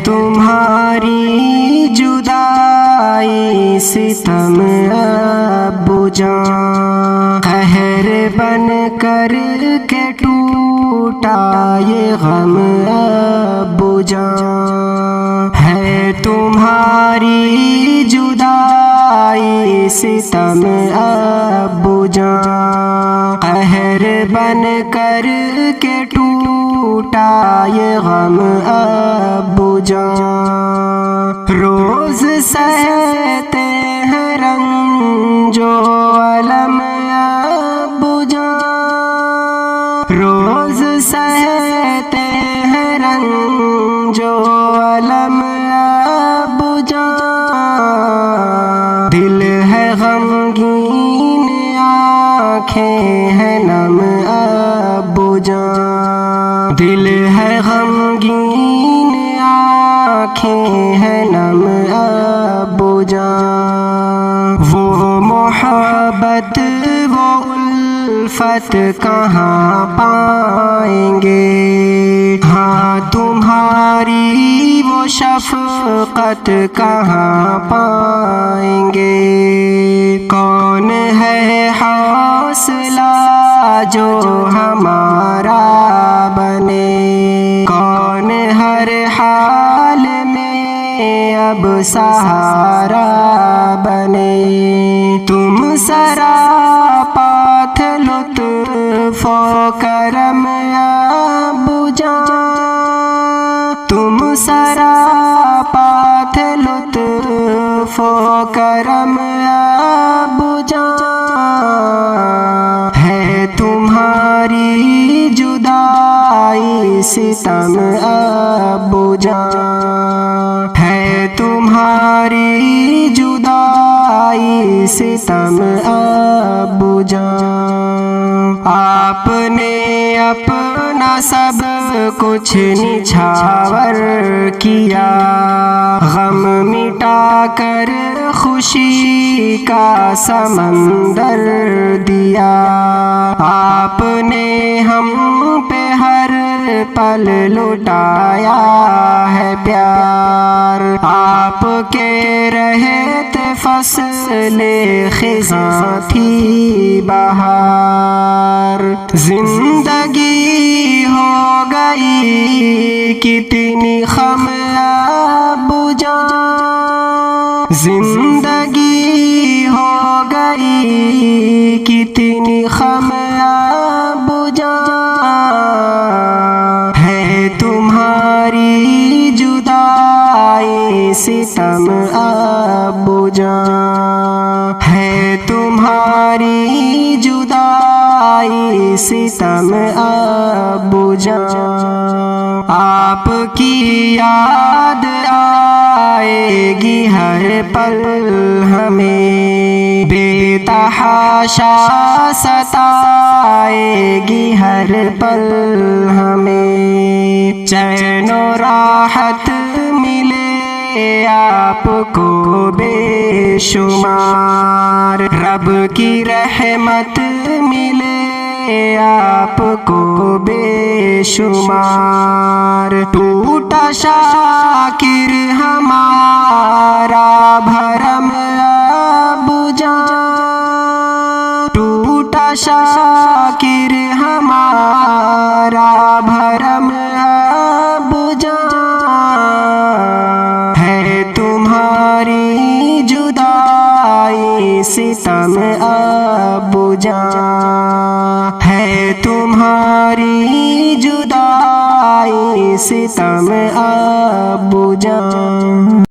تمہاری جدائی ستم ابو جان، قہر بن کر کے ٹوٹا یہ غم ابو جان، ہے تمہاری جدائی ستم ابو جان، قہر بن کر کے ٹوٹا یہ غم ابو جان، روز سہتے ہیں رنج و الم ابو جان، روز سہتے ہیں رنج و الم ابو جان، دل ہے غمگین آنکھیں ہیں نم ابو جان، دل ہے غمگین آنکھیں ہیں نم ابو جان، وہ محبت وہ الفت کہاں پائیں گے، ہاں تمہاری وہ شفقت کہاں پائیں گے، کون ہے حوصلہ جو ہمارا بنے، کون ہر حال میں اب سہارا بنے، تم سراپا تھے لطف و کرم ابو جان، تم سراپا تھے لطف و کرم ابو جان، ہے تمہاری جدائی ستم ابو جان، ہے تمہاری جدائی ستم ابو جان، آپ نے اپنا سب کچھ نچھاور کیا، غم مٹا کر خوشی کا سمندر دیا، آپ نے ہم پہ ہر پل لٹایا ہے پیار، آپ کے رہتے فصل خزاں تھی بہار، زندگی ہو گئی کتنی خم ابو جان، زندگی ہو گئی کتنی خم ابو جان، ہے تمہاری جدائی ستم ابو جان، ہے تمہاری جدائی ستم ابو جان، آپ کی یاد آئے گی ہر پل ہمیں، بے تحاشا ستائے گی ہر پل ہمیں، چین و راحت ملے آپ کو بے شمار، رب کی رحمت ملے آپ کو بے شمار، ٹوٹا شاکر ہمارا بھرم ابو جان، ٹوٹا شاکر ہمارا بھرم ابو جان، ہے تمہاری جدائی ستم ابو جان، ہے تمہاری جدائی ستم ابو جان۔